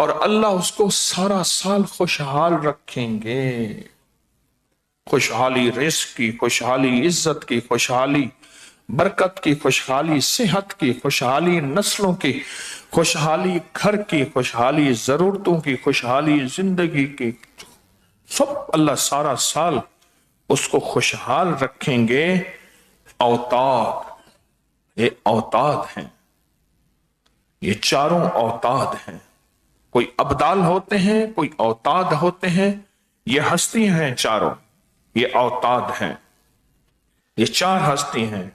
اور اللہ اس کو سارا سال خوشحال رکھیں گے. خوشحالی رزق کی، خوشحالی عزت کی، خوشحالی برکت کی، خوشحالی صحت کی، خوشحالی نسلوں کی، خوشحالی گھر کی، خوشحالی ضرورتوں کی، خوشحالی زندگی کی، سب اللہ سارا سال اس کو خوشحال رکھیں گے. اوتاد، یہ اوتاد ہیں، یہ چاروں اوتاد ہیں. کوئی ابدال ہوتے ہیں، کوئی اوتاد ہوتے ہیں. یہ ہستی ہیں چاروں، یہ اوتاد ہیں. یہ چار ہستی ہیں.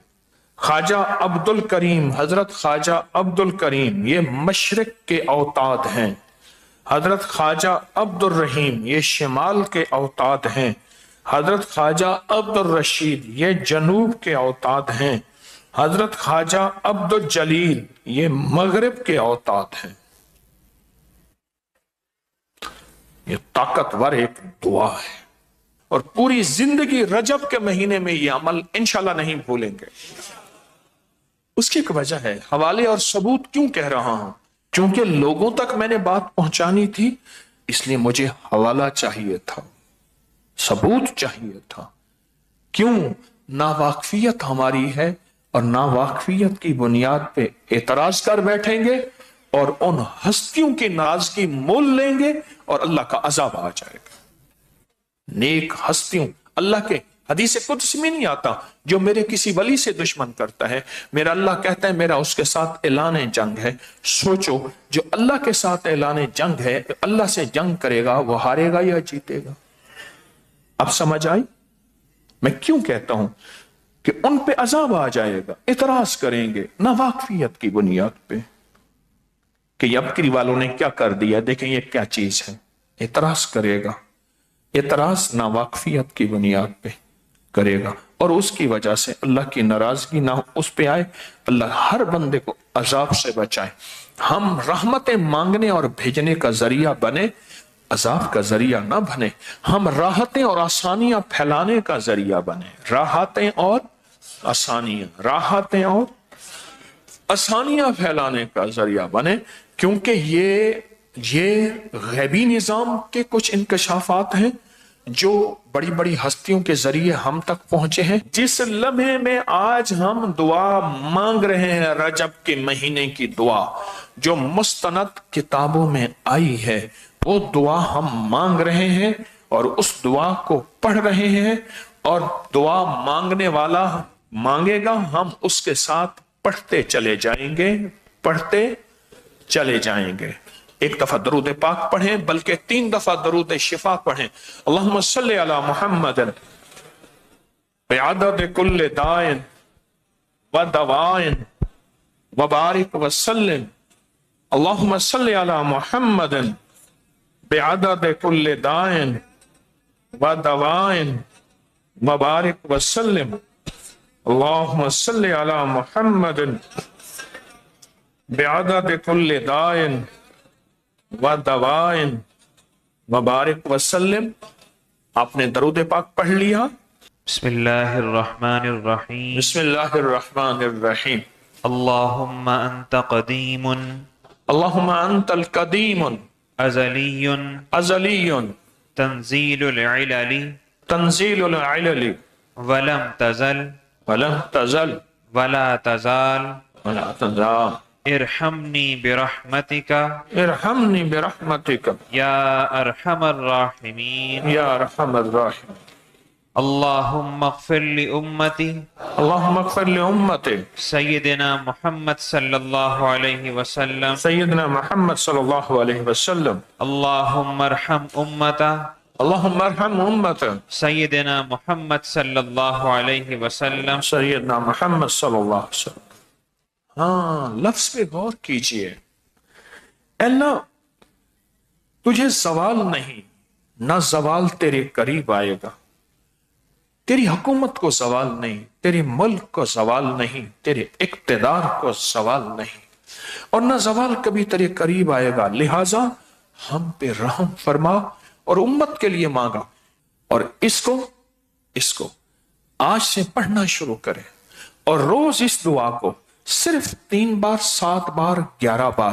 خواجہ عبد الکریم، حضرت خواجہ عبد الکریم یہ مشرق کے اوتاد ہیں. حضرت خواجہ عبد الرحیم یہ شمال کے اوتاد ہیں. حضرت خواجہ عبد الرشید یہ جنوب کے اوتاد ہیں. حضرت خواجہ عبد الجلیل یہ مغرب کے اوتاد ہیں. یہ طاقتور ایک دعا ہے، اور پوری زندگی رجب کے مہینے میں یہ عمل انشاءاللہ نہیں بھولیں گے. اس کی ایک وجہ ہے، حوالے اور ثبوت کیوں کہہ رہا ہوں؟ چونکہ لوگوں تک میں نے بات پہنچانی تھی، اس لیے مجھے حوالہ چاہیے تھا، ثبوت چاہیے تھا. کیوں؟ ناواقفیت ہماری ہے، اور ناواقفیت کی بنیاد پہ اعتراض کر بیٹھیں گے اور ان ہستیوں کی ناراضگی مول لیں گے اور اللہ کا عذاب آ جائے گا. نیک ہستیوں، اللہ کے حدیث قدس میں نہیں آتا جو میرے کسی ولی سے دشمن کرتا ہے، میرا اللہ کہتا ہے میرا اس کے ساتھ اعلان جنگ ہے. سوچو، جو اللہ کے ساتھ اعلان جنگ ہے، اللہ سے جنگ کرے گا، وہ ہارے گا یا جیتے گا؟ اب سمجھ آئی میں کیوں کہتا ہوں کہ ان پہ عذاب آ جائے گا. اعتراض کریں گے ناواقفیت کی بنیاد پہ کہ یبکری والوں نے کیا کر دیا، دیکھیں یہ کیا چیز ہے. اعتراض کرے گا، اعتراض ناواقفیت کی بنیاد پہ کرے گا، اور اس کی وجہ سے اللہ کی ناراضگی نہ اس پہ آئے. اللہ ہر بندے کو عذاب سے بچائے. ہم رحمتیں مانگنے اور بھیجنے کا ذریعہ بنے، عذاب کا ذریعہ نہ بنے. ہم راحتیں اور آسانیاں پھیلانے کا ذریعہ بنے، راحتیں اور آسانیاں، راحتیں اور آسانیاں پھیلانے کا ذریعہ بنے. کیونکہ یہ غیبی نظام کے کچھ انکشافات ہیں جو بڑی بڑی ہستیوں کے ذریعے ہم تک پہنچے ہیں. جس لمحے میں آج ہم دعا مانگ رہے ہیں، رجب کے مہینے کی دعا جو مستند کتابوں میں آئی ہے، وہ دعا ہم مانگ رہے ہیں اور اس دعا کو پڑھ رہے ہیں. اور دعا مانگنے والا مانگے گا، ہم اس کے ساتھ پڑھتے چلے جائیں گے، پڑھتے چلے جائیں گے. ایک دفعہ درود پاک پڑھیں، بلکہ 3 دفعہ درود شفا پڑھیں. اللہم صلی علی محمد بعدد کل دائن و دوائن وبارک وسلم. اللہم صلی علی محمد بعدد کل دائن و دوائن وبارک وسلم. اللہم صلی علی محمد بعدد کل دائن و دوائن وبارک وسلم. آپ نے درود پاک پڑھ لیا. بسم اللہ الرحمن الرحیم. بسم اللہ الرحمن الرحیم. اللہم انت قدیم اللہم انت القدیم ازلی ازلی تنزیل العلل تنزیل العلل ولم تزل ولم تزل ولا تزال ولا تزال ارحمنی برحمتک ارحمنی برحمتک یا ارحم الراحمین. یا ارحم الراحمین. اللہم اغفر لامتی اللہم اغفر لامتی سیدنا محمد صلی اللہ علیہ وسلم. سیدنا محمد صلی اللہ علیہ وسلم. اللہم ارحم امتا اللہم ارحم امت سیدنا محمد صلی اللہ علیہ وسلم. سیدنا محمد صلی اللہ علیہ وسلم. ہاں، لفظ پہ غور کیجئے. اللہ تجھے زوال نہیں، نہ زوال تیرے قریب آئے گا. تیری حکومت کو زوال نہیں، تیرے ملک کو زوال نہیں، تیرے اقتدار کو زوال نہیں، اور نہ زوال کبھی تیرے قریب آئے گا. لہٰذا ہم پہ رحم فرما. اور امت کے لیے مانگا، اور اس کو آج سے پڑھنا شروع کرے، اور روز اس دعا کو صرف 3 بار، 7 بار، 11 بار